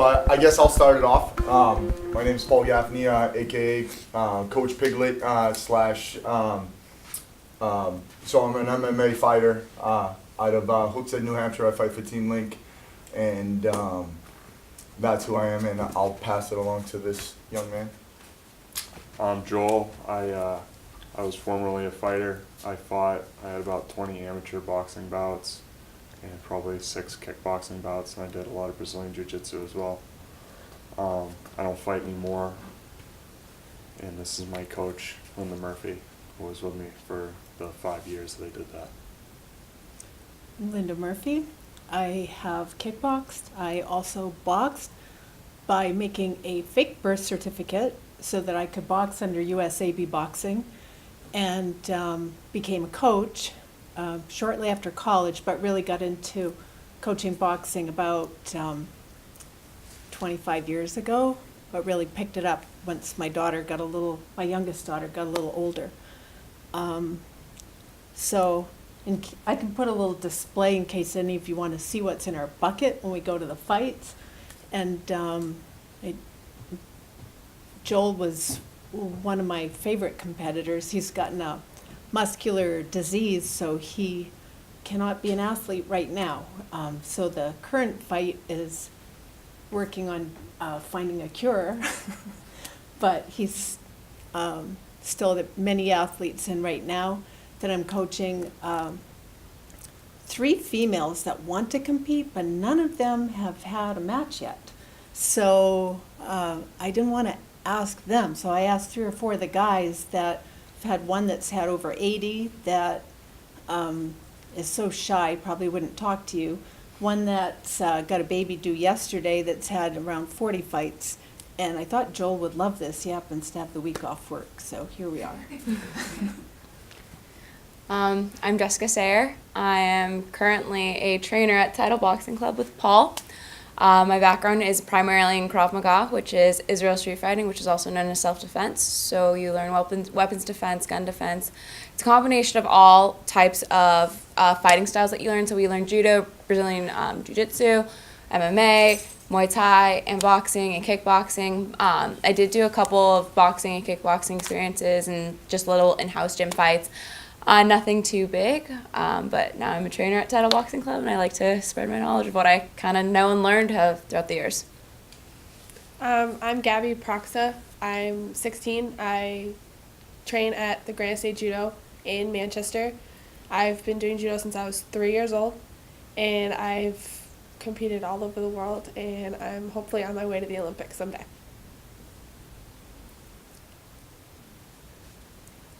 I guess I'll start it off. My name's Paul Gaffney, aka Coach Piglet slash. So I'm an MMA fighter out of Hooksett, New Hampshire. I fight for Team Link, and that's who I am. And I'll pass it along to this young man. I'm Joel. I was formerly a fighter. I had about 20 amateur boxing bouts and probably 6 kickboxing bouts, and I did a lot of Brazilian Jiu-Jitsu as well. I don't fight anymore, and this is my coach, Linda Murphy, who was with me for the 5 years that I did that. Linda Murphy. I have kickboxed. I also boxed by making a fake birth certificate so that I could box under USAB boxing, and became a coach shortly after college, but really got into coaching boxing about 25 years ago, but really picked it up once my youngest daughter got a little older. So I can put a little display in case any of you want to see what's in our bucket when we go to the fights. And Joel was one of my favorite competitors. He's gotten a muscular disease, so he cannot be an athlete right now. So the current fight is working on finding a cure, but he's still many athletes in right now that I'm coaching. 3 females that want to compete, but none of them have had a match yet. So I didn't want to ask them, so I asked 3 or 4 of the guys that have had one that's had over 80 that is so shy, probably wouldn't talk to you. One that's got a baby due yesterday that's had around 40 fights. And I thought Joel would love this. He happens to have the week off work, so here we are. I'm Jessica Sayer. I am currently a trainer at Title Boxing Club with Paul. My background is primarily in Krav Maga, which is Israel street fighting, which is also known as self-defense. So you learn weapons defense, gun defense. It's a combination of all types of fighting styles that you learn. So we learn judo, Brazilian jiu-jitsu, MMA, Muay Thai, and boxing and kickboxing. I did do a couple of boxing and kickboxing experiences and just little in-house gym fights. Nothing too big, but now I'm a trainer at Title Boxing Club, and I like to spread my knowledge of what I kind of know and learned throughout the years. I'm Gabby Proxa. I'm 16. I train at the Grand State Judo in Manchester. I've been doing judo since I was 3 years old, and I've competed all over the world, and I'm hopefully on my way to the Olympics someday.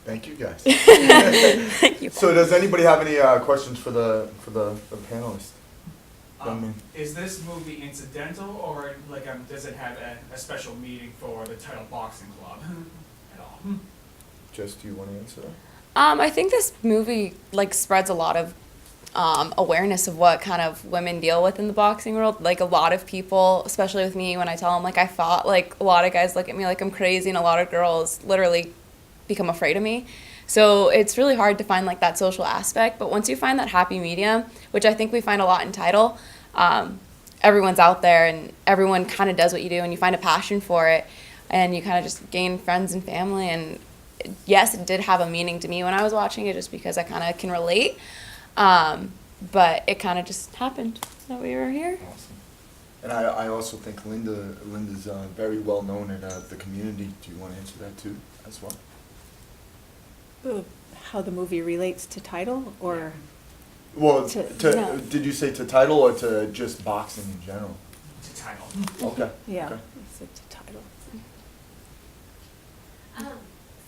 Thank you, guys. Thank you. So, does anybody have any questions for the panelists? Is this movie incidental, or does it have a special meaning for the Title Boxing Club at all? Jess, do you want to answer that? I think this movie spreads a lot of awareness of what kind of women deal with in the boxing world. Like, a lot of people, especially with me, when I tell them I fought, a lot of guys look at me like I'm crazy, and a lot of girls literally become afraid of me. So it's really hard to find that social aspect, but once you find that happy medium, which I think we find a lot in Title, everyone's out there and everyone kind of does what you do, and you find a passion for it, and you kind of just gain friends and family. And yes, it did have a meaning to me when I was watching it, just because I kind of can relate, but it kind of just happened that we were here. Awesome. And I also think Linda's very well known in the community. Do you want to answer that too as well? How the movie relates to Title, or? Well, no. Did you say to Title or to just boxing in general? To Title. Okay. Yeah, Okay. it's to Title.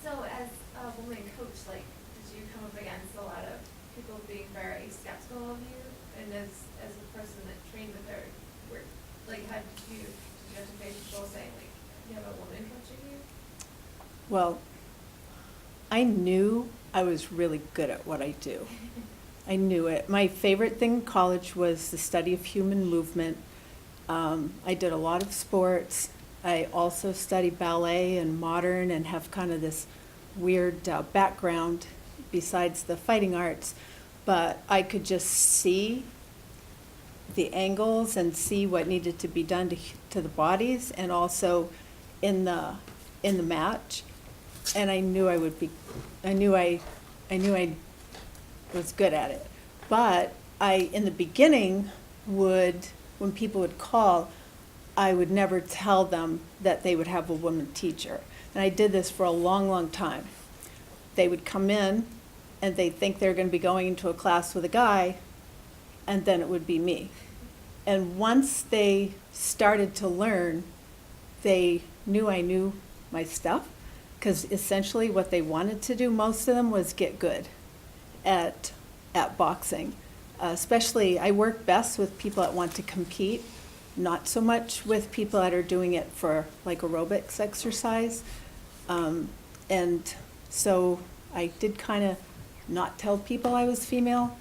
So as a woman coach, did you come up against a lot of people being very skeptical of you? And as a person that trained with her, how did you have to face people saying, you have a woman coaching you? Well, I knew I was really good at what I do. I knew it. My favorite thing in college was the study of human movement. I did a lot of sports. I also studied ballet and modern and have kind of this weird background besides the fighting arts. But I could just see the angles and see what needed to be done to to the bodies and also in the match. And I knew I was good at it. But in the beginning, when people would call, I would never tell them that they would have a woman teacher. And I did this for a long, long time. They would come in and they'd think they're going to be going into a class with a guy, and then it would be me. And once they started to learn, they knew I knew my stuff, because essentially what they wanted to do, most of them, was get good at boxing. Especially, I work best with people that want to compete, not so much with people that are doing it for like aerobics exercise. And so I did kind of not tell people I was female,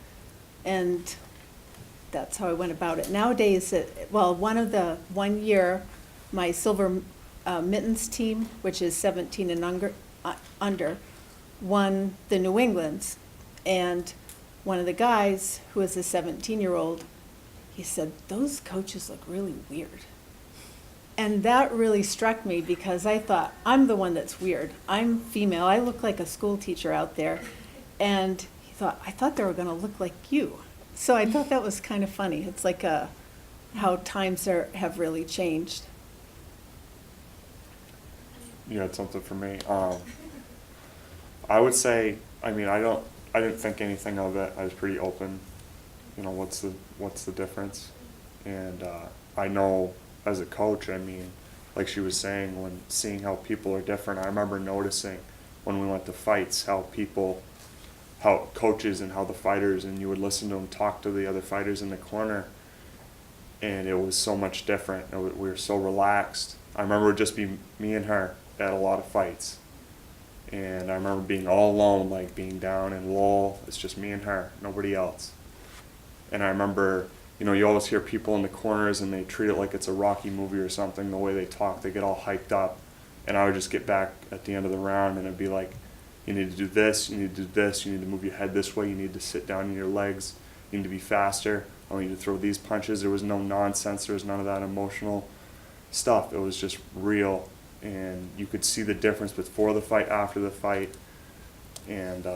and that's how I went about it. Nowadays, one year, my silver mittens team, which is 17 and under, won the New Englands. And one of the guys, who was a 17-year-old, he said, "Those coaches look really weird." And that really struck me, because I thought, I'm the one that's weird. I'm female. I look like a school teacher out there. And he thought, I thought they were going to look like you. So I thought that was kind of funny. It's like how times have really changed. You had something for me. I would say, I mean, I didn't think anything of it. I was pretty open. You know, what's the difference? And I know as a coach, I mean, like she was saying, when seeing how people are different, I remember noticing when we went to fights how coaches and how the fighters, and you would listen to them talk to the other fighters in the corner, and it was so much different. We were so relaxed. I remember it would just be me and her at a lot of fights. And I remember being all alone, like being down and low. It's just me and her, nobody else. And I remember, you know, you always hear people in the corners and they treat it like it's a Rocky movie or something, the way they talk, they get all hyped up. And I would just get back at the end of the round and it'd be like, you need to do this, you need to do this, you need to move your head this way, you need to sit down in your legs, you need to be faster, I want you to throw these punches. There was no nonsense, there was none of that emotional stuff. It was just real. And you could see the difference before the fight, after the fight. And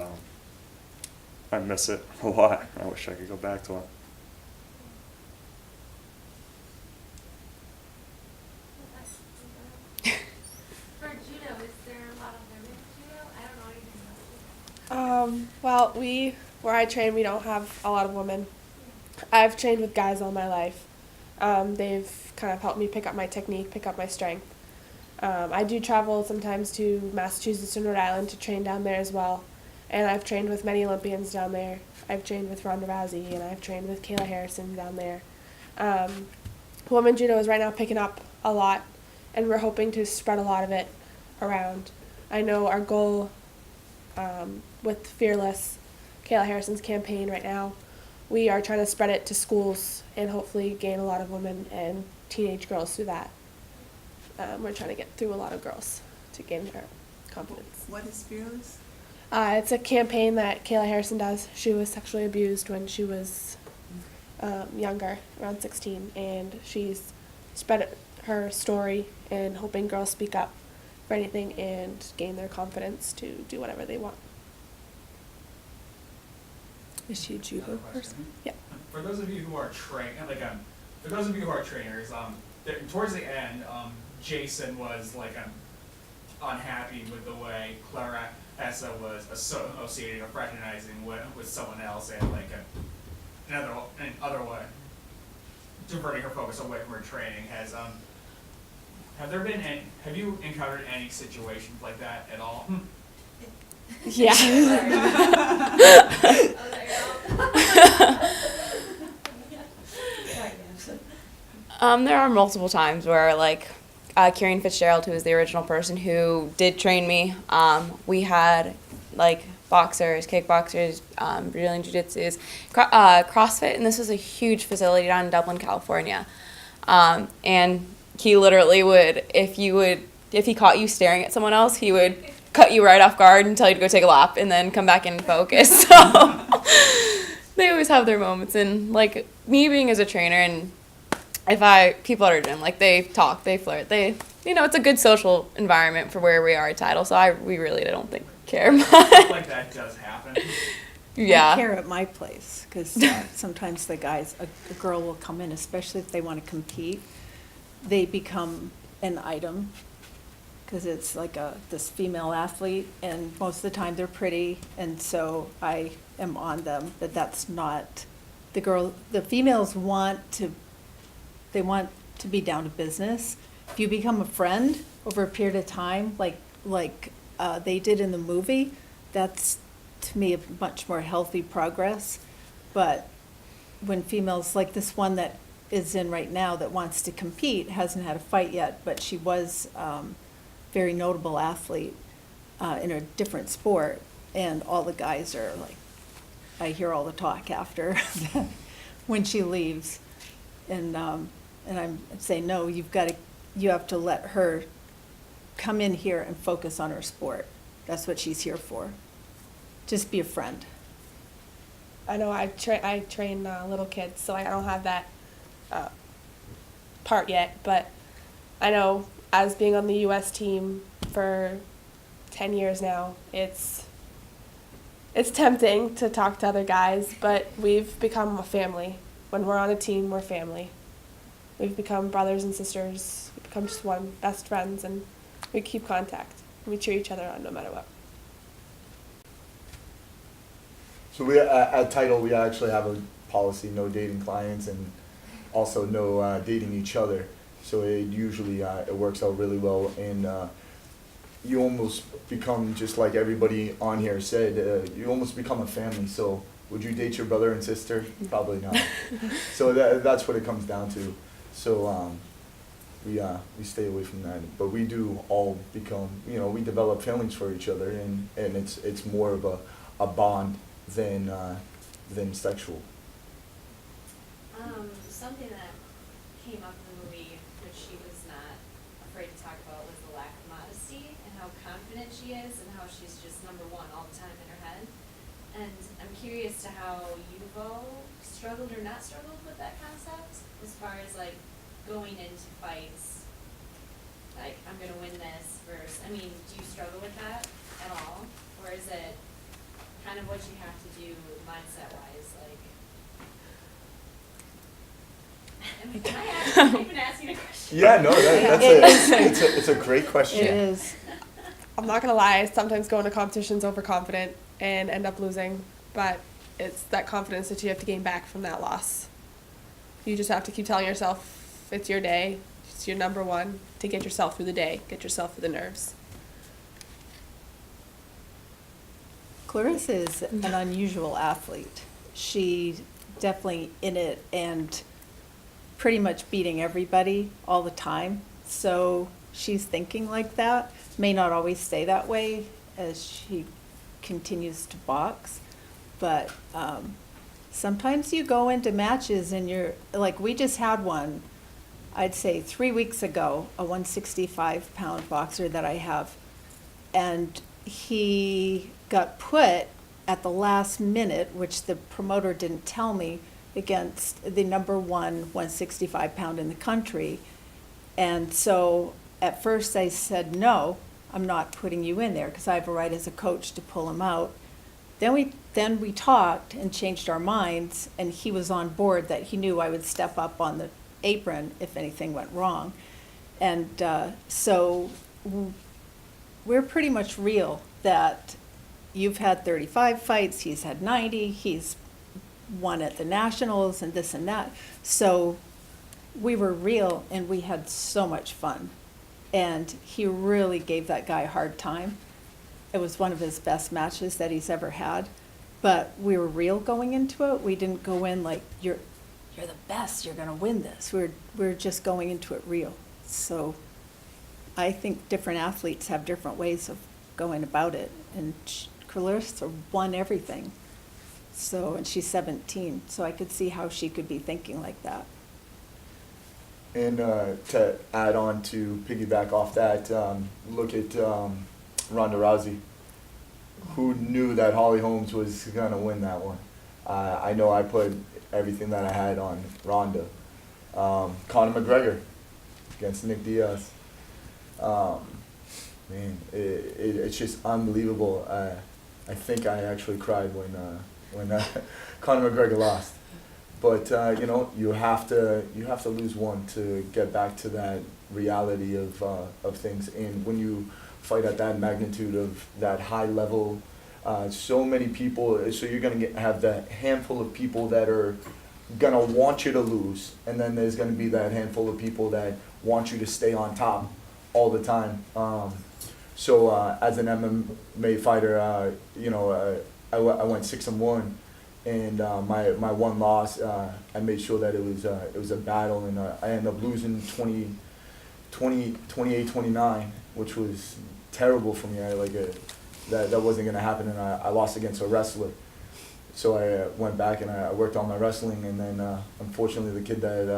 I miss it a lot. I wish I could go back to it. For judo, is there a lot of women in judo? I don't know anything about judo. Well, where I train, we don't have a lot of women. I've trained with guys all my life. They've kind of helped me pick up my technique, pick up my strength. I do travel sometimes to Massachusetts and Rhode Island to train down there as well. And I've trained with many Olympians down there. I've trained with Ronda Rousey, and I've trained with Kayla Harrison down there. Women judo is right now picking up a lot, and we're hoping to spread a lot of it around. I know our goal with Fearless, Kayla Harrison's campaign right now, we are trying to spread it to schools and hopefully gain a lot of women and teenage girls through that. We're trying to get through a lot of girls to gain their confidence. What is Fearless? It's a campaign that Kayla Harrison does. She was sexually abused when she was younger, around 16, and she's spread her story and helping girls speak up for anything and gain their confidence to do whatever they want. Is she a judo person? Yeah. For those of you who are for those of you who are trainers, towards the end, Jason was unhappy with the way Clara Essa was associating or fraternizing with someone else, and another way, diverting her focus away from her training. Have you encountered any situations like that at all? Yeah. There are multiple times where, Kieran Fitzgerald, who was the original person who did train me, we had, boxers, kickboxers, Brazilian Jiu-Jitsus, CrossFit, and this was a huge facility down in Dublin, California. And he literally would, if he caught you staring at someone else, he would cut you right off guard and tell you to go take a lap and then come back and focus. So they always have their moments. And me being as a trainer and people at our gym, like, they talk, they flirt, it's a good social environment for where we are at Title, so we really don't think care much. Stuff like that does happen. Yeah. I care at my place, because sometimes the guys, a girl will come in, especially if they want to compete, they become an item, because it's like this female athlete, and most of the time they're pretty, and so I am on them, that that's not, the females want to be down to business. If you become a friend over a period of time, like they did in the movie, that's, to me, a much more healthy progress. But when females, like this one that is in right now that wants to compete, hasn't had a fight yet, but she was very notable athlete in a different sport, and all the guys are like, I hear all the talk after when she leaves, and I'm saying, no, you have to let her come in here and focus on her sport. That's what she's here for. Just be a friend. I know I train little kids, so I don't have that part yet. But I know, as being on the U.S. team for 10 years now, it's tempting to talk to other guys, but we've become a family. When we're on a team, we're family. We've become brothers and sisters. We've become just one, best friends, and we keep contact. We cheer each other on no matter what. So we at Title, we actually have a policy: no dating clients, and also no dating each other. So it usually it works out really well, and you almost become, just like everybody on here said, you almost become a family. So would you date your brother and sister? Probably not. So that's what it comes down to. So we stay away from that, but we do all become, we develop feelings for each other, and it's more of a bond than sexual. Something that came up in the movie, which she was not afraid to talk about, was the lack of modesty and how confident she is and how she's just number one all the time in her head. And I'm curious to how you've all struggled or not struggled with that concept, as far as like going into fights, like, I'm gonna win this versus, do you struggle with that at all? Or is it kind of what you have to do mindset wise, like? Can I ask? I'm even asking a question. Yeah, no, it's a great question. It is. I'm not gonna lie, I sometimes go into competitions overconfident and end up losing, but it's that confidence that you have to gain back from that loss. You just have to keep telling yourself it's your day, it's your number one, to get yourself through the day, get yourself through the nerves. Clarissa is an unusual athlete. She's definitely in it and pretty much beating everybody all the time. So she's thinking like that. May not always stay that way as she continues to box. But sometimes you go into matches and you're, like, we just had one, I'd say 3 weeks ago, a 165-pound boxer that I have. And he got put at the last minute, which the promoter didn't tell me, against the number one 165-pound in the country. And so at first I said, no, I'm not putting you in there, because I have a right as a coach to pull him out. Then we talked and changed our minds, and he was on board that he knew I would step up on the apron if anything went wrong. And so we're pretty much real, that you've had 35 fights, he's had 90, he's won at the nationals and this and that. So we were real, and we had so much fun. And he really gave that guy a hard time. It was one of his best matches that he's ever had. But we were real going into it. We didn't go in like, you're the best, you're gonna win this. We're just going into it real. So I think different athletes have different ways of going about it. And Clarissa won everything. So, and she's 17, so I could see how she could be thinking like that. And to add on, to piggyback off that, look at Ronda Rousey. Who knew that Holly Holmes was going to win that one? I know I put everything that I had on Ronda. Conor McGregor against Nick Diaz. Man, it's just unbelievable. I think I actually cried when Conor McGregor lost. But you know, you have to lose one to get back to that reality of things. And when you fight at that magnitude of that high level, so many people. So you're gonna have that handful of people that are gonna want you to lose, and then there's gonna be that handful of people that want you to stay on top all the time. So as an MMA fighter, you know, I went 6-1, and my one loss, I made sure that it was a battle, and I ended up losing 28-29, which was terrible for me. That wasn't gonna happen, and I lost against a wrestler. So I went back and I worked on my wrestling, and then unfortunately the kid that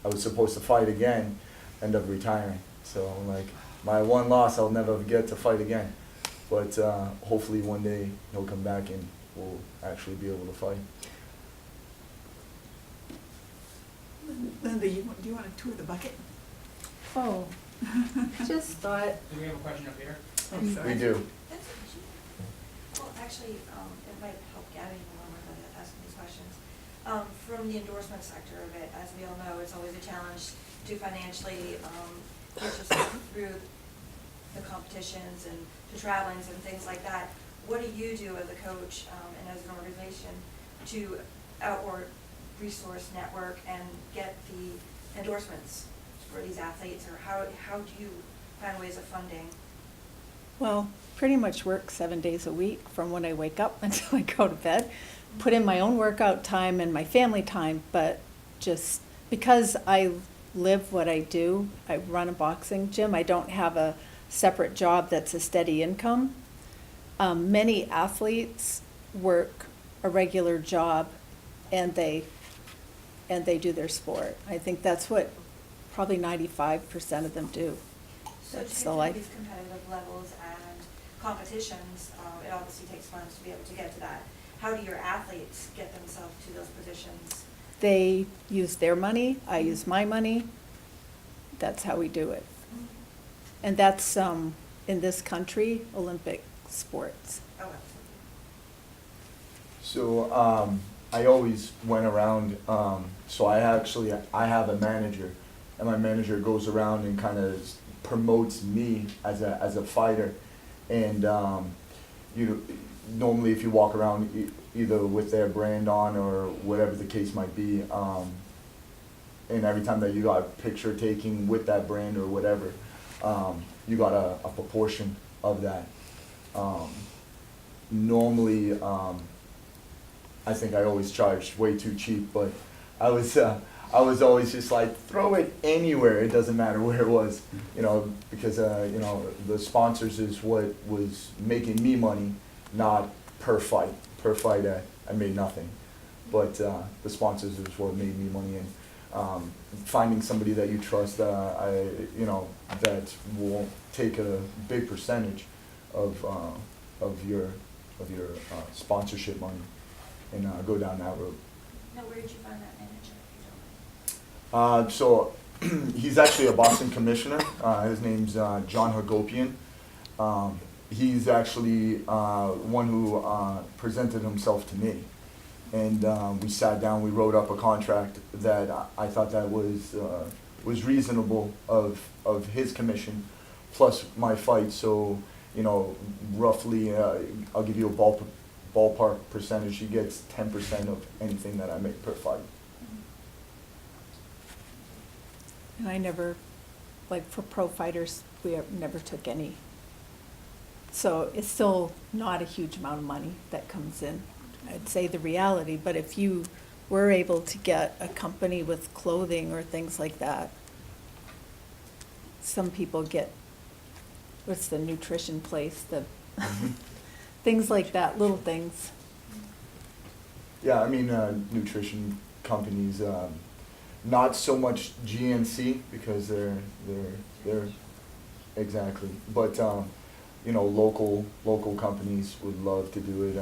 I was supposed to fight again ended up retiring. So I'm like, my one loss, I'll never get to fight again. But hopefully one day he'll come back and we'll actually be able to fight. Linda, do you want to tour the bucket? Oh, just thought, Do we have a question up here? Oh, sorry. We do. Well, actually, it might help Gabby in the long run by asking these questions. From the endorsement sector of it, as we all know, it's always a challenge to financially get yourself through the competitions and the travelings and things like that. What do you do as a coach and as an organization to outward resource network and get the endorsements for these athletes, or how do you find ways of funding? well, pretty much work 7 days a week from when I wake up until I go to bed. Put in my own workout time and my family time, but just because I live what I do, I run a boxing gym, I don't have a separate job that's a steady income. Many athletes work a regular job and they do their sport. I think that's what probably 95% of them do. So That's to the get life. to these competitive levels and competitions, it obviously takes funds to be able to get to that. How do your athletes get themselves to those positions? They use their money, I use my money. That's how we do it. And that's, in this country, Olympic sports. Oh, absolutely. So I always went around. So I have a manager, and my manager goes around and kind of promotes me as a fighter. And normally if you walk around either with their brand on or whatever the case might be, and every time that you got a picture taking with that brand or whatever, you got a proportion of that. Normally, I think I always charged way too cheap, but I was always just like, throw it anywhere. It doesn't matter where it was, because the sponsors is what was making me money, not per fight. Per fight, I made nothing, but the sponsors is what made me money. And finding somebody that you trust, that will take a big percentage of your sponsorship money and go down that route. Now, where did you find that manager, if you don't mind? So he's actually a boxing commissioner. His name's John Hagopian. He's actually one who presented himself to me. And we sat down, we wrote up a contract that I thought that was reasonable of his commission plus my fight. So, roughly, I'll give you a ballpark percentage. He gets 10% of anything that I make per fight. And I never, like for pro fighters, we never took any. So it's still not a huge amount of money that comes in. I'd say the reality, but if you were able to get a company with clothing or things like that, some people get, what's the nutrition place, the things like that, little things. Yeah, I mean, nutrition companies, not so much GNC because they're exactly, but local companies would love to do it.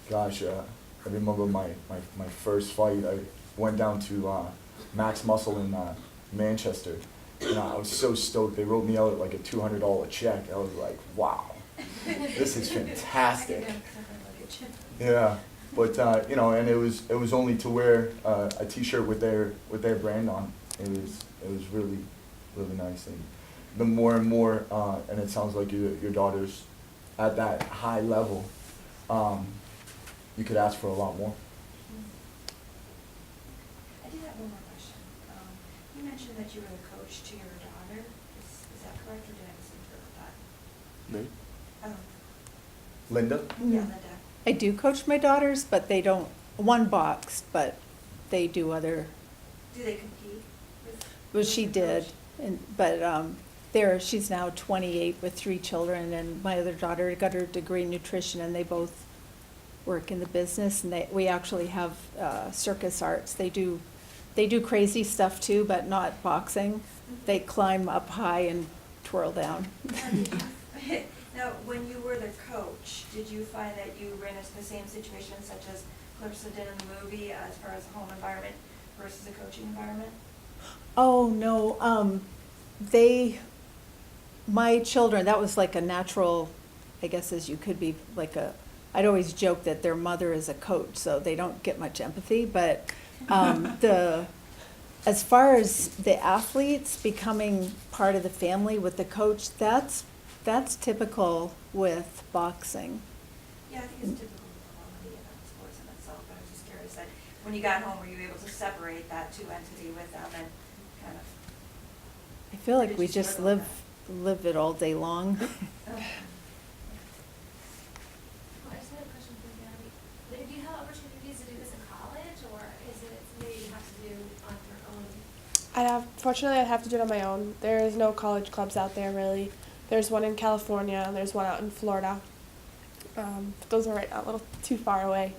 Gosh, I remember my first fight. went down to Max Muscle in Manchester, and I was so stoked. They wrote me out like a $200 check. I was like, wow, this is fantastic. Yeah, but and it was only to wear a T-shirt with their brand on. It was really nice, and the more and more, and it sounds like your daughter's at that high level. You could ask for a lot more. I did have one more question. You mentioned that you were the coach to your daughter. Is that correct, or did I misinterpret that? Me? Linda? Yeah, Linda. I do coach my daughters, but they don't, one box, but they do other, Do they compete with? well, she with the did. coach? But she's now 28 with 3 children, and my other daughter got her degree in nutrition, and they both work in the business, and we actually have circus arts. They do crazy stuff too, but not boxing. They climb up high and twirl down. Now, when you were the coach, did you find that you ran into the same situations such as Clarissa did in the movie as far as a home environment versus a coaching environment? Oh, no, my children, that was like a natural, I guess as you could be, like I'd always joke that their mother is a coach, so they don't get much empathy, but as far as the athletes becoming part of the family with the coach, that's typical with boxing. Yeah, I think it's typical of quality of sports in itself, but I was just curious that when you got home, were you able to separate that two entity with them and kind of? I feel like Did we you just struggle live it all day long. Oh, I just had a question for Gabby. Do you have opportunities to do this in college, or is it something you have to do on your own? Fortunately, I'd have to do it on my own. There is no college clubs out there, really. There's one in California, and there's one out in Florida. But those are right now a little too far away.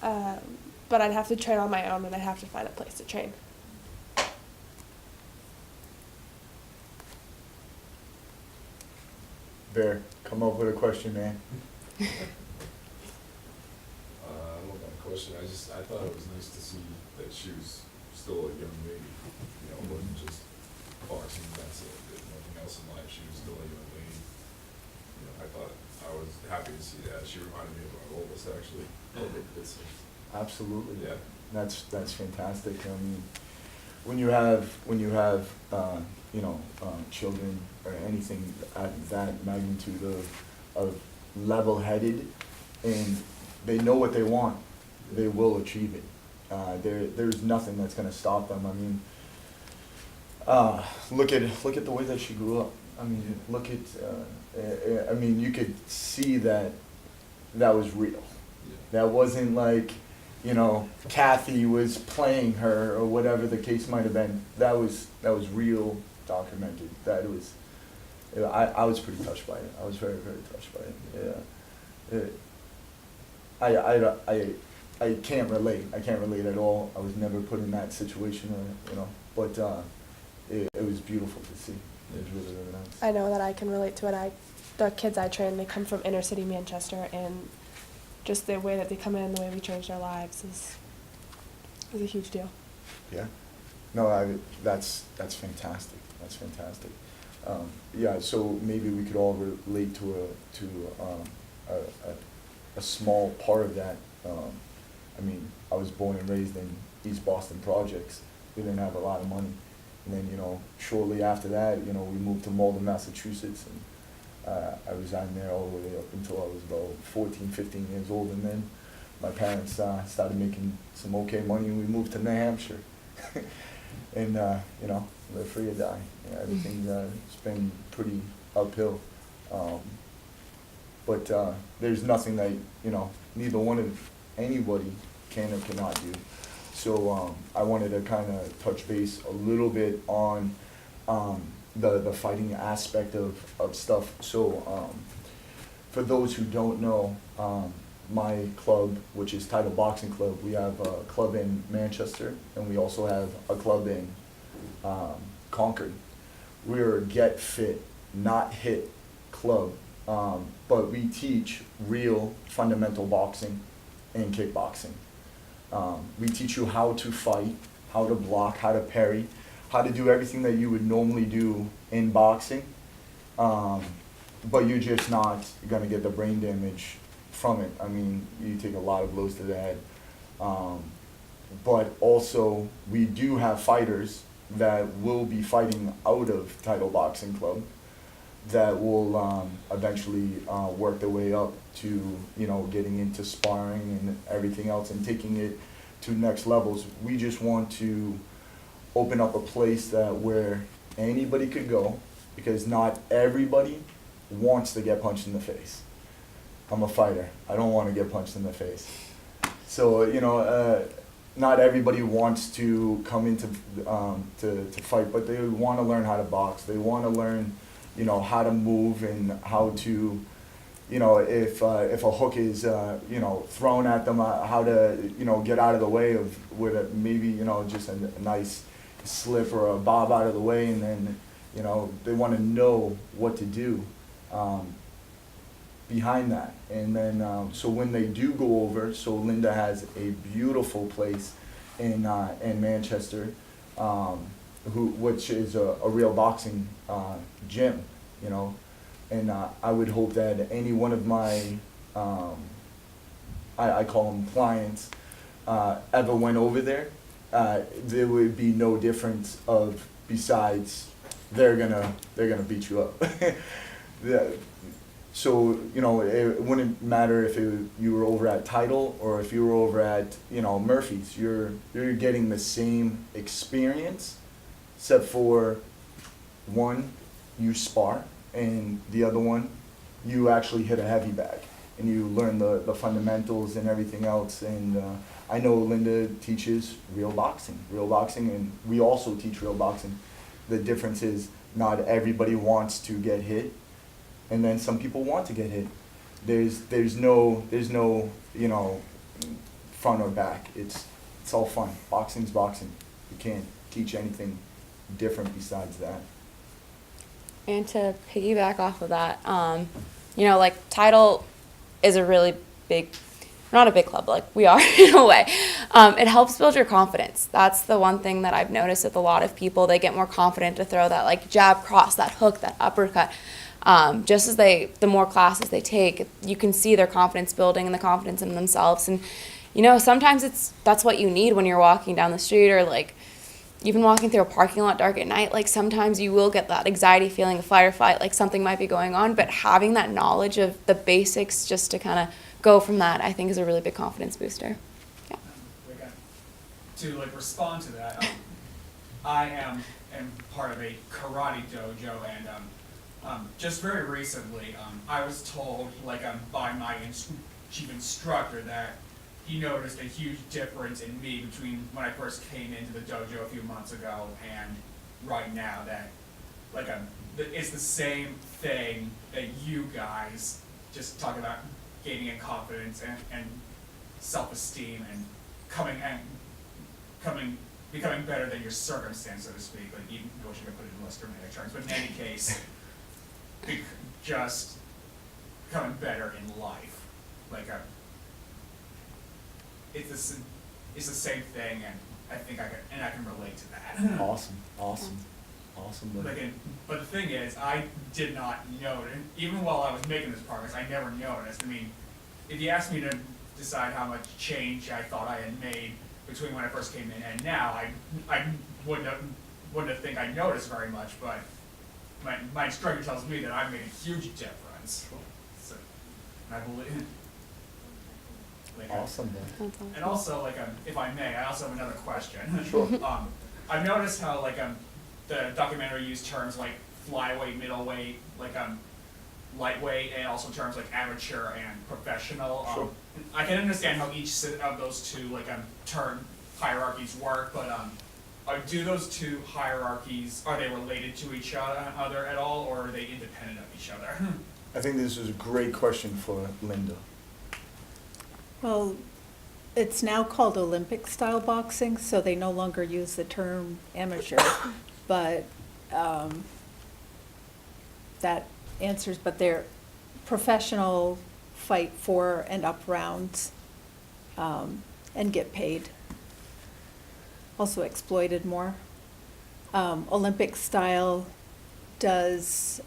Yeah, But I'd have to train on my own, and I'd have to find a place to train. Bear, come up with a question, man. I don't know about a question, I thought it was nice to see that she was still a young lady, it wasn't just boxing, that's it, did nothing else in life, she was still a young lady. I was happy to see that, she reminded me of our oldest, actually. Absolutely. Yeah. That's fantastic. I mean, when you have children or anything at that magnitude of level-headed, and they know what they want, they will achieve it. There's nothing that's going to stop them. I mean, look at the way that she grew up. I mean, look at. I mean, you could see that was real. Yeah. That wasn't like, Kathy was playing her or whatever the case might have been. That was real, documented. That was. I was pretty touched by it. I was very, very touched by it. Yeah. I can't relate. I can't relate at all. I was never put in that situation, but it was beautiful to see. It was really, really nice. I know that I can relate to it. The kids I train, they come from inner city Manchester, and just the way that they come in, the way we change their lives is a huge deal. Yeah. No, that's fantastic. That's fantastic. Yeah. So maybe we could all relate to a small part of that. I mean, I was born and raised in East Boston Projects. We didn't have a lot of money. And then, shortly after that, we moved to Malden, Massachusetts, and I resided there all the way up until I was about 14, 15 years old. And then my parents started making some okay money, and we moved to New Hampshire. And, live free or die. Yeah, everything's been pretty uphill. But there's nothing that, neither one of anybody can or cannot do. So I wanted to kind of touch base a little bit on the fighting aspect of stuff. So for those who don't know, my club, which is Title Boxing Club, we have a club in Manchester, and we also have a club in Concord. We're a get fit, not hit club, but we teach real fundamental boxing and kickboxing. We teach you how to fight, how to block, how to parry, how to do everything that you would normally do in boxing. But you're just not gonna get the brain damage from it. I mean, you take a lot of blows to the head. But also, we do have fighters that will be fighting out of Title Boxing Club that will eventually work their way up to, you know, getting into sparring and everything else and taking it to next levels. We just want to open up a place that where anybody could go, because not everybody wants to get punched in the face. I'm a fighter. I don't want to get punched in the face. So, you know, not everybody wants to come into to fight, but they want to learn how to box. They want to learn, you know, how to move and how to, you know, if a hook is, you know, thrown at them, how to, you know, get out of the way of with a, maybe, you know, just a nice slip or a bob out of the way, and then, you know, they want to know what to do behind that. And then, so when they do go over, so Linda has a beautiful place in Manchester, which is a real boxing gym, you know. And I would hope that any one of my, I call them clients, ever went over there, there would be no difference of besides they're gonna beat you up. So, you know, it wouldn't matter if you were over at Tidal or if you were over at, you know, Murphy's. You're getting the same experience, except for one, you spar, and the other one, you actually hit a heavy bag and you learn the fundamentals and everything else. And I know Linda teaches real boxing, and we also teach real boxing. The difference is not everybody wants to get hit, and then some people want to get hit. There's no you know, front or back. It's all fun. Boxing's boxing. You can't teach anything different besides that. And to piggyback off of that, you know, like Tidal is a really big, not a big club, like we are in a way. It helps build your confidence. That's the one thing that I've noticed with a lot of people. They get more confident to throw that like jab, cross, that hook, that uppercut. Just as the more classes they take, you can see their confidence building and the confidence in themselves. And, you know, sometimes that's what you need when you're walking down the street or like even walking through a parking lot dark at night. Like sometimes you will get that anxiety feeling, a fight or flight, like something might be going on, but having that knowledge of the basics just to kind of go from that, I think is a really big confidence booster. Yeah. To like respond to that, I am part of a karate dojo, and just very recently, I was told by my chief instructor that he noticed a huge difference in me between when I first came into the dojo a few months ago and right now. That it's the same thing that you guys just talk about, gaining in confidence and self-esteem and becoming better than your circumstance, so to speak. Like, even I wish I could put it in less dramatic terms, but in any case, just becoming better in life. It's the same thing, and I think I can relate to that. Awesome. But the thing is, I did not notice, even while I was making this progress, I never noticed. I mean, if you asked me to decide how much change I thought I had made between when I first came in and now, I wouldn't have think I noticed very much, but my instructor tells me that I've made a huge difference. So, I believe. Awesome, man. And also, if I may, I also have another question. Sure. I've noticed how the documentary used terms like flyweight, middleweight, lightweight, and also terms like amateur and professional. Sure. I can understand how each of those two term hierarchies work, but do those two hierarchies, are they related to each other at all, or are they independent of each other? I think this is a great question for Linda. Well, it's now called Olympic style boxing, so they no longer use the term amateur, but that answers, but they're professional fight 4 and up rounds. and get paid. Also exploited more. Olympic style does,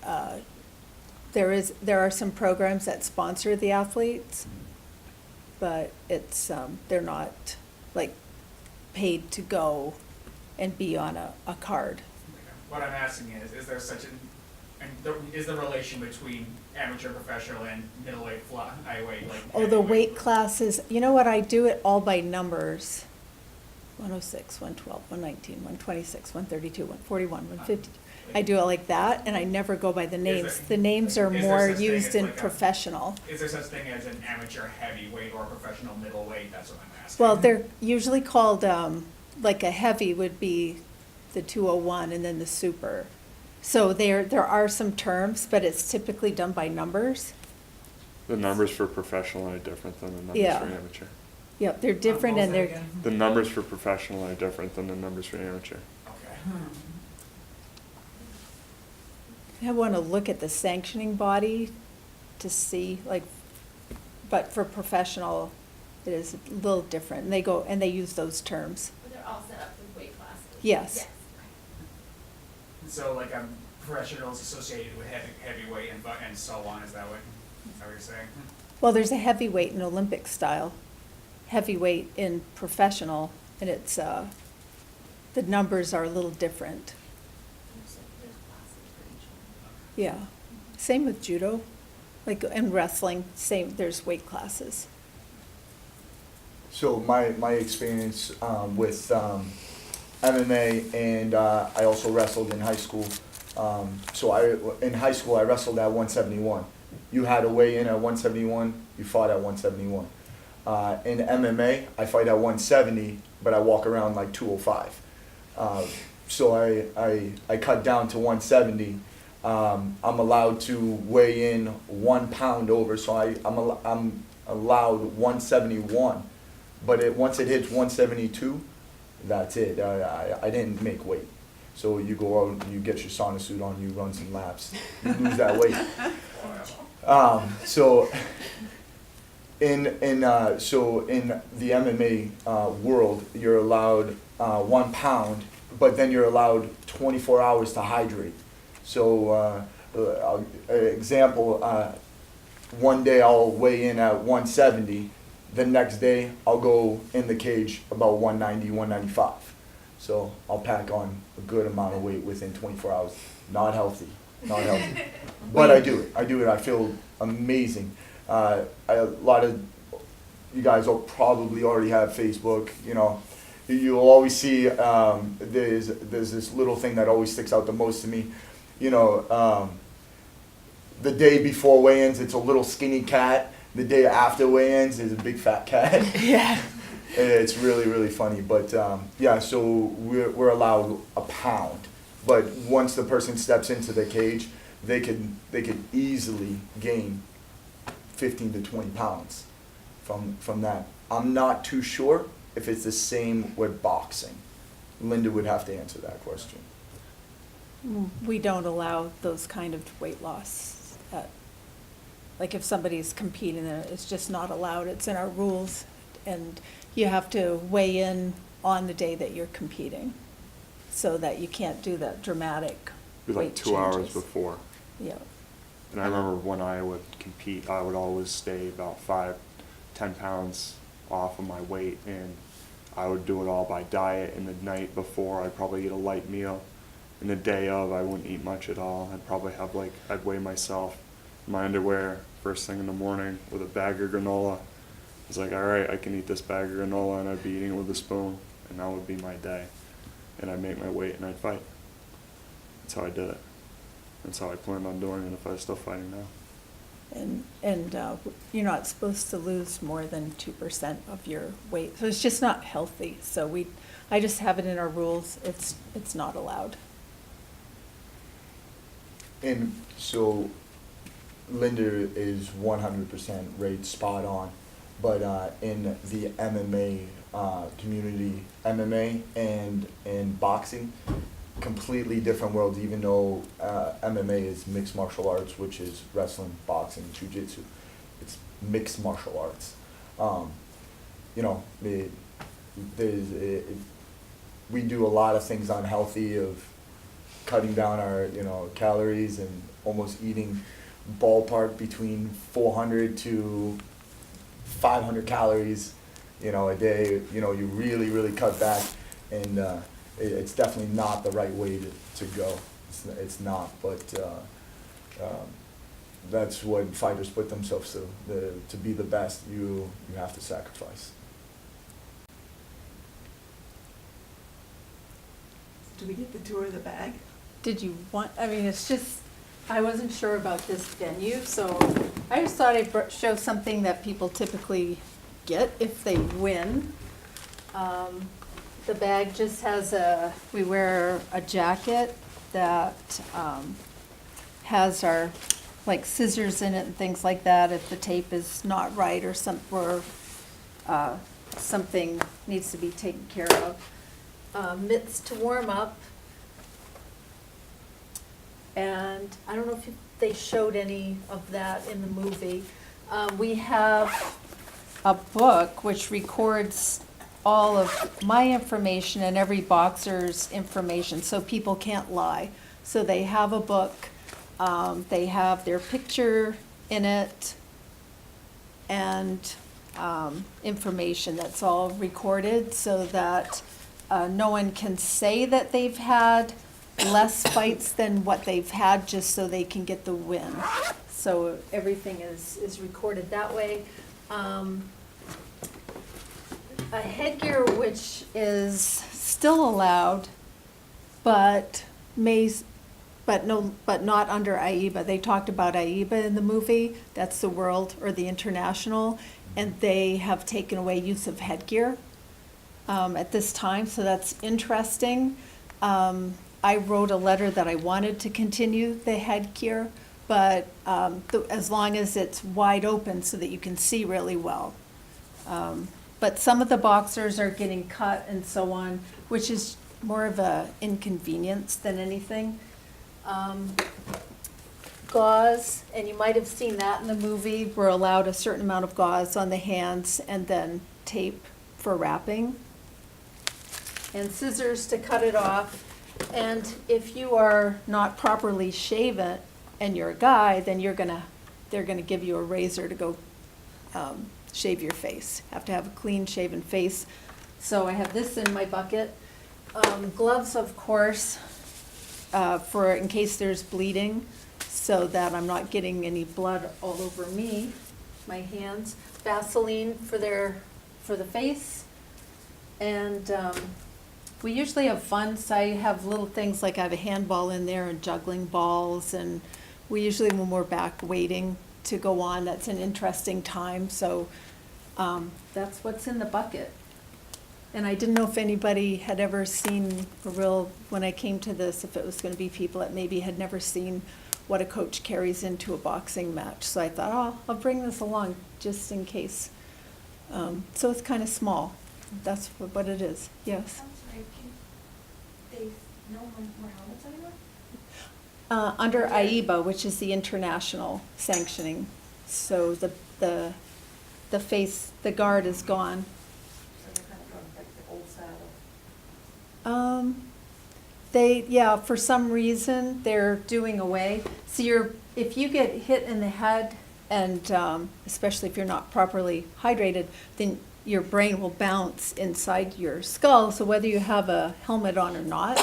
there are some programs that sponsor the athletes, but it's, they're not like paid to go and be on a card. What I'm asking is there such is the relation between amateur, professional, and middleweight, flyweight, like? Oh, the heavyweight? weight classes, you know what, I do it all by numbers. 106, 112, 119, 126, 132, 141, 150. I do it like that, and I never go by the names. The names are is there more such thing used as in like a- professional. Is there such thing as an amateur heavyweight or a professional middleweight? That's what I'm asking. Well, they're usually called, like a heavy would be the 201 and then the super. So there are some terms, but it's typically done by numbers. The numbers for professional are different than the numbers Yeah. for amateur. Yep, they're different and they're, The numbers for professional are different than the numbers for amateur. Okay. I want to look at the sanctioning body to see, like, but for professional, it is a little different. And they go, and they use those terms. But they're all set up with weight classes? Yes. So like professionals associated with heavyweight and so on, is that what you're saying? Well, there's a heavyweight in Olympic style, heavyweight in professional, and it's, the numbers are a little different. There's classes for each one. Yeah. Same with judo, like, and wrestling, same, there's weight classes. So my experience with MMA, and I also wrestled in high school. In high school I wrestled at 171. You had to weigh in at 171. You fought at 171. In MMA I fight at 170, but I walk around like 205. So I cut down to 170. I'm allowed to weigh in 1 pound over, so I'm allowed 171. But once it hits 172, that's it. I didn't make weight. So you go out, you get your sauna suit on, you run some laps, you lose that weight. So in the MMA world, you're allowed 1 pound, but then you're allowed 24 hours to hydrate. So example, one day I'll weigh in at 170. The next day, I'll go in the cage about 190, 195. So I'll pack on a good amount of weight within 24 hours. Not healthy, not healthy. But I do it. I feel amazing. A lot of you guys will probably already have Facebook. You know, you'll always see there's this little thing that always sticks out the most to me. You know, the day before weigh-ins, it's a little skinny cat. The day after weigh-ins is a big fat cat. Yeah. It's really, really funny. But yeah, so we're allowed a pound. But once the person steps into the cage, they could easily gain 15 to 20 pounds from that. I'm not too sure if it's the same with boxing. Linda would have to answer that question. We don't allow those kind of weight loss. Like if somebody's competing, it's just not allowed. It's in our rules, and you have to weigh in on the day that you're competing, so that you can't do that dramatic Be like weight 2 hours changes. before. Yeah. And I remember when I would compete, I would always stay about 5-10 pounds off of my weight, and I would do it all by diet. And the night before, I'd probably eat a light meal. And the day of, I wouldn't eat much at all. I'd probably have I'd weigh myself in my underwear first thing in the morning with a bag of granola. I was like, all right, I can eat this bag of granola, and I'd be eating it with a spoon, and that would be my day. And I'd make my weight, and I'd fight. That's how I did it. That's how I planned on doing it if I was still fighting now. And you're not supposed to lose more than 2% of your weight, so it's just not healthy. So I just have it in our rules. It's not allowed. And so Linda is 100% right, spot on. But in the MMA community, MMA and boxing, completely different worlds, even though MMA is mixed martial arts, which is wrestling, boxing, jiu-jitsu. It's mixed martial arts. you know, we do a lot of things unhealthy of cutting down our, you know, calories and almost eating ballpark between 400 to 500 calories, you know, a day. You know, you really, really cut back, and it's definitely not the right way to go. It's not, but that's what fighters put themselves through. To be the best, you have to sacrifice. Do we get the tour of the bag? Did you want, I mean, it's just, I wasn't sure about this venue, so I just thought I'd show something that people typically get if they win. The bag just has we wear a jacket that has our, like, scissors in it and things like that if the tape is not right or something needs to be taken care of. Mitts to warm up. And I don't know if they showed any of that in the movie. We have a book which records all of my information and every boxer's information, so people can't lie. So they have a book, they have their picture in it, and information that's all recorded so that no one can say that they've had less fights than what they've had just so they can get the win. So everything is recorded that way. A headgear which is still allowed, but not under AIBA. They talked about AIBA in the movie. That's the world or the international, and they have taken away use of headgear at this time. So that's interesting. I wrote a letter that I wanted to continue the headgear, but as long as it's wide open so that you can see really well. But some of the boxers are getting cut and so on, which is more of a inconvenience than anything. Gauze, and you might have seen that in the movie, we're allowed a certain amount of gauze on the hands and then tape for wrapping. And scissors to cut it off. And if you are not properly shaven and you're a guy, then they're gonna give you a razor to go shave your face. Have to have a clean shaven face. So I have this in my bucket. Gloves, of course, for in case there's bleeding, so that I'm not getting any blood all over me, my hands. Vaseline for the face, and we usually have fun, so I have little things like I have a handball in there and juggling balls, and we usually, when we're back waiting to go on, that's an interesting time, so that's what's in the bucket. And I didn't know if anybody had ever seen when I came to this, if it was gonna be people that maybe had never seen what a coach carries into a boxing match, so I thought, oh, I'll bring this along just in case. So it's kind of small, that's what it is, yes. No more helmets anymore? Under AIBA, which is the international sanctioning, so the face, the guard is gone. So they're kind of going back to the old style? Yeah, for some reason, they're doing away. So if you get hit in the head, and especially if you're not properly hydrated, then your brain will bounce inside your skull. So whether you have a helmet on or not,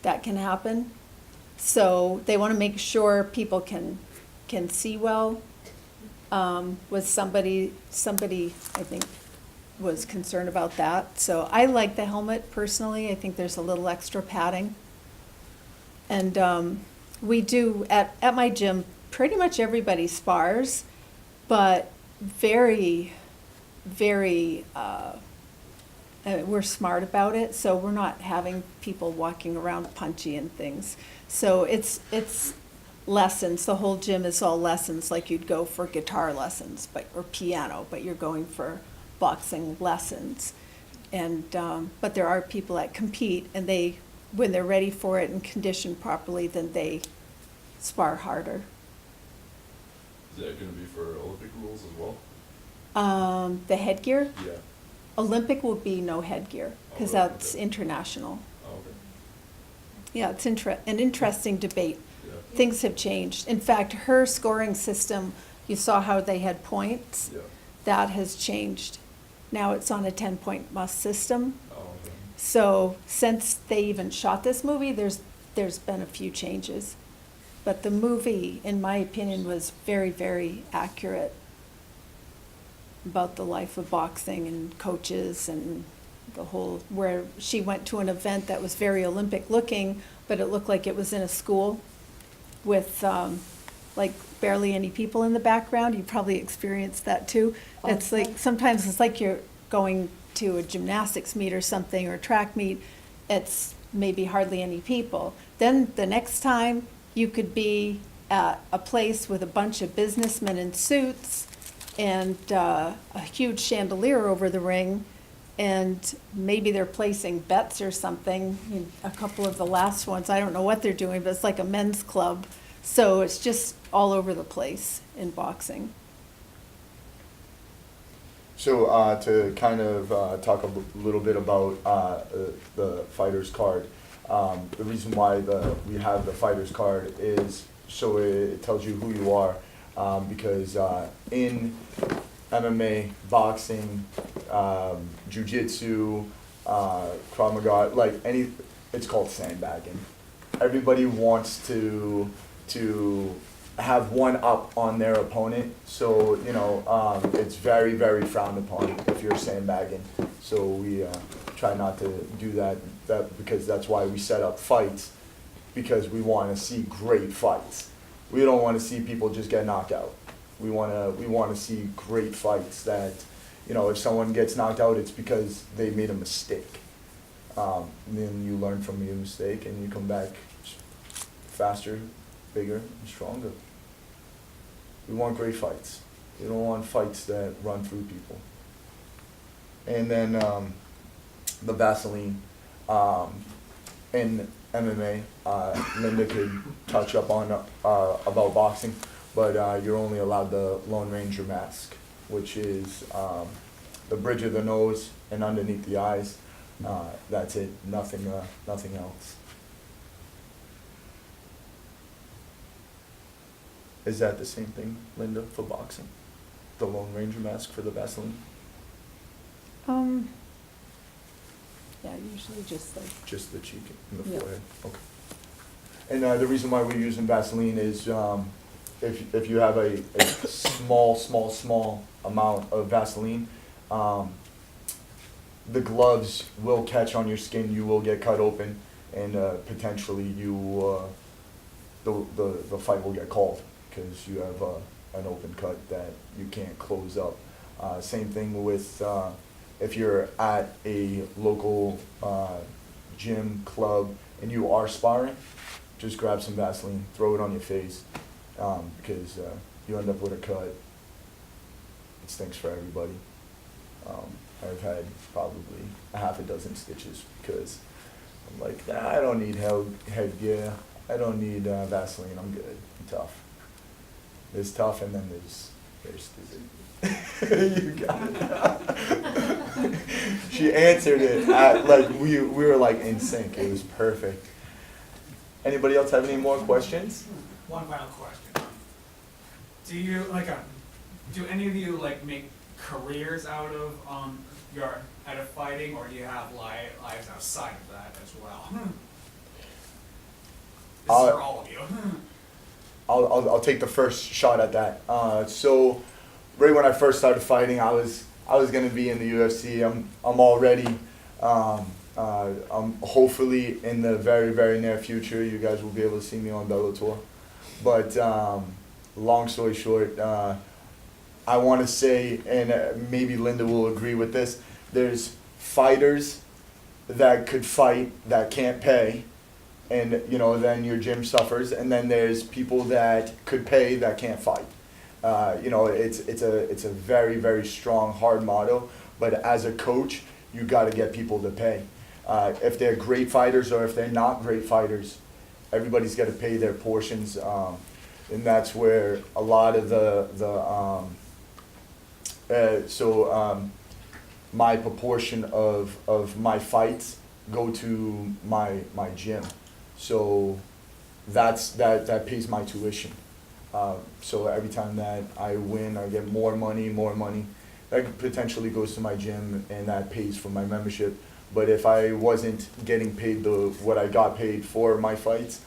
that can happen. So they want to make sure people can see well. Was somebody I think was concerned about that. So I like the helmet personally. I think there's a little extra padding. And we do at my gym, pretty much everybody spars, but very we're smart about it, so we're not having people walking around punchy and things. So it's lessons. The whole gym is all lessons, like you'd go for guitar lessons, or piano, but you're going for boxing lessons. And but there are people that compete, and when they're ready for it and conditioned properly, then they spar harder. Is that gonna be for Olympic rules as well? The headgear? Yeah. Olympic will be no headgear, because Oh, really? that's international. Oh, okay. Yeah, it's an interesting debate. Yeah. Things have changed. In fact, her scoring system, you saw how they had points? Yeah. That has changed. Now it's on a 10-point must system. Oh, okay. So since they even shot this movie, there's been a few changes. But the movie, in my opinion, was very, very accurate about the life of boxing and coaches and the whole, where she went to an event that was very Olympic looking, but it looked like it was in a school with like barely any people in the background. You probably experienced that too. It's like, sometimes it's like you're going to a gymnastics meet or something, or a track meet. It's maybe hardly any people. Then the next time, you could be at a place with a bunch of businessmen in suits and a huge chandelier over the ring, and maybe they're placing bets or something. I mean, a couple of the last ones, I don't know what they're doing, but it's like a men's club. So it's just all over the place in boxing. So to kind of talk a little bit about the fighter's card, the reason why we have the fighter's card is so it tells you who you are, because in MMA, boxing, jiu-jitsu, Krav Maga, like it's called sandbagging. Everybody wants to have one up on their opponent, so it's very, very frowned upon if you're sandbagging. So we try not to do that because that's why we set up fights, because we want to see great fights. We don't want to see people just get knocked out. We want to see great fights that, if someone gets knocked out, it's because they made a mistake. Then you learn from your mistake and you come back faster, bigger, and stronger. We want great fights. We don't want fights that run through people. And then the Vaseline in MMA, Linda could touch up on about boxing, but you're only allowed the Lone Ranger mask, which is the bridge of the nose and underneath the eyes. That's it. Nothing else. Is that the same thing, Linda, for boxing? The Lone Ranger mask for the Vaseline? Yeah, usually just like. Just the cheek and the Yeah. forehead. Okay. And the reason why we're using Vaseline is if you have a small amount of Vaseline, the gloves will catch on your skin. You will get cut open, and potentially the fight will get called because you have an open cut that you can't close up. Same thing with if you're at a local gym, club, and you are sparring, just grab some Vaseline, throw it on your face, because you end up with a cut. It stinks for everybody. I've had probably a half a dozen stitches because I'm like, nah, I don't need headgear. I don't need Vaseline. I'm good. I'm tough. There's tough, and then there's stupid. You got it. She answered it like we were like in sync. It was perfect. Anybody else have any more questions? One final question. Do you do any of you make careers out of fighting, or do you have lives outside of that as well? This is for all of you. I'll take the first shot at that. So right when I first started fighting, I was gonna be in the UFC. I'm already. Hopefully in the very, very near future, you guys will be able to see me on Bellator. But long story short, I want to say, and maybe Linda will agree with this, there's fighters that could fight that can't pay, and then your gym suffers, and then there's people that could pay that can't fight. It's a very, very strong, hard motto, but as a coach, you got to get people to pay. If they're great fighters or if they're not great fighters, everybody's got to pay their portions, and that's where a lot of my proportion of my fights go to my gym. So that pays my tuition. So every time that I win, I get more money. That potentially goes to my gym, and that pays for my membership. But if I wasn't getting paid what I got paid for my fights,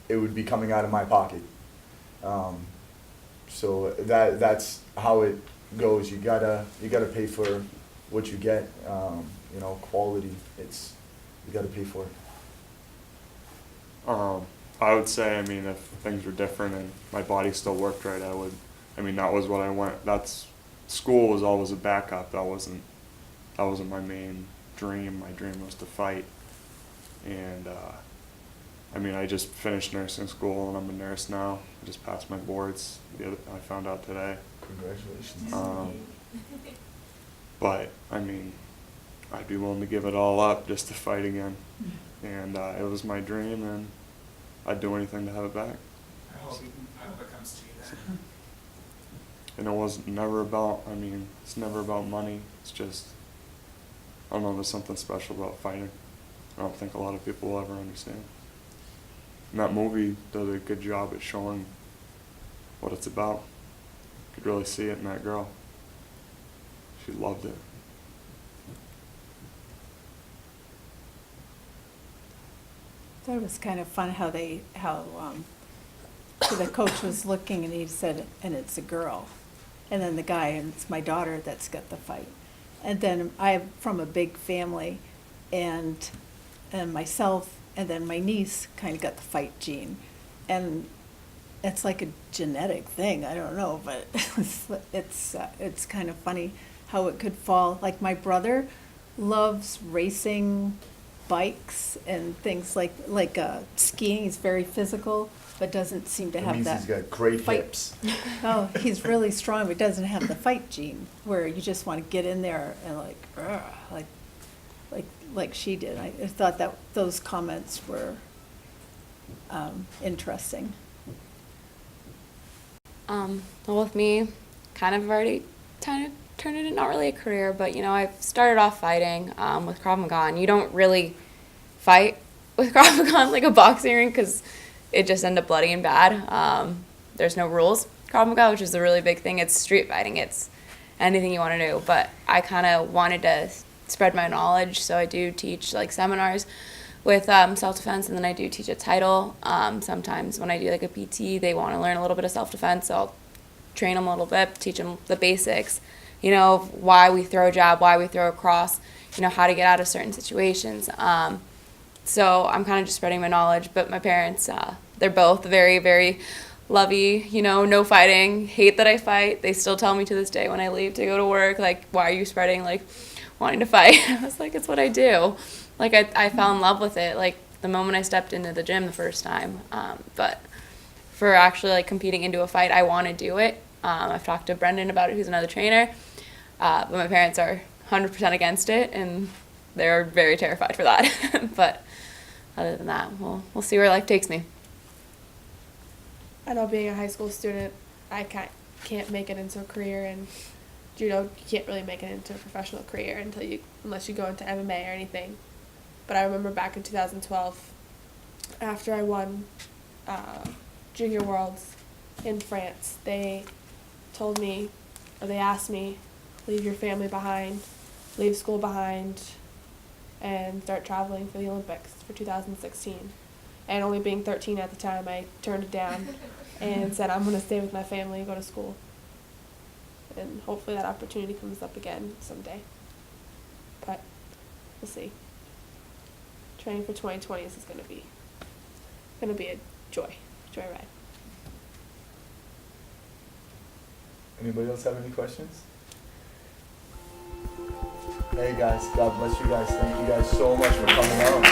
it would be coming out of my pocket. So that's how it goes. You gotta pay for what you get. Quality. You gotta pay for it. I would say, I mean, if things were different and my body still worked right, that was what I went. School was always a backup. That wasn't my main dream. My dream was to fight. And, I just finished nursing school and I'm a nurse now. I just passed my boards. I found out today. Congratulations. But, I'd be willing to give it all up just to fight again. And it was my dream, and I'd do anything to have it back. I hope it comes to you then. And it was never about, it's never about money. It's just, I don't know, there's something special about fighting. I don't think a lot of people will ever understand. And that movie does a good job at showing what it's about. You could really see it in that girl. She loved it. I thought it was kind of fun how the coach was looking and he said, and it's a girl. And then the guy, and it's my daughter that's got the fight. And then I'm from a big family, and myself, and then my niece kind of got the fight gene. And it's like a genetic thing, I don't know, but it's kind of funny how it could fall. Like my brother loves racing bikes and things like skiing. He's very physical, but doesn't seem to have that. He's got great fight. hips. Oh, he's really strong, but doesn't have the fight gene where you just want to get in there and like she did. I thought that those comments were interesting. Well, with me, kind of already turned it into not really a career, but I started off fighting with Krav Maga, and you don't really fight with Krav Maga like a boxing ring because it just ended up bloody and bad. There's no rules. Krav Maga, which is a really big thing, it's street fighting. It's anything you want to do. But I kind of wanted to spread my knowledge, so I do teach like seminars with self-defense, and then I do teach a title. Sometimes when I do like a PT, they want to learn a little bit of self-defense, so I'll train them a little bit, teach them the basics, why we throw a jab, why we throw a cross, how to get out of certain situations. So I'm kind of just spreading my knowledge, but my parents, they're both very, very lovey, no fighting, hate that I fight. They still tell me to this day when I leave to go to work, like, why are you spreading, like, wanting to fight? I was like, it's what I do. Like, I fell in love with it, like, the moment I stepped into the gym the first time. But for actually, like, competing into a fight, I want to do it. I've talked to Brendan about it, who's another trainer. But my parents are 100% against it, and they're very terrified for that. But other than that, we'll see where life takes me. I know being a high school student, I can't make it into a career in judo. You can't really make it into a professional career unless you go into MMA or anything. But I remember back in 2012, after I won Junior Worlds in France, they asked me, leave your family behind, leave school behind, and start traveling for the Olympics for 2016. And only being 13 at the time, I turned it down and said, I'm going to stay with my family and go to school. And hopefully that opportunity comes up again someday. But we'll see. Training for 2020 is going to be a joyride. Anybody else have any questions? Hey guys, God bless you guys. Thank you guys so much for coming out.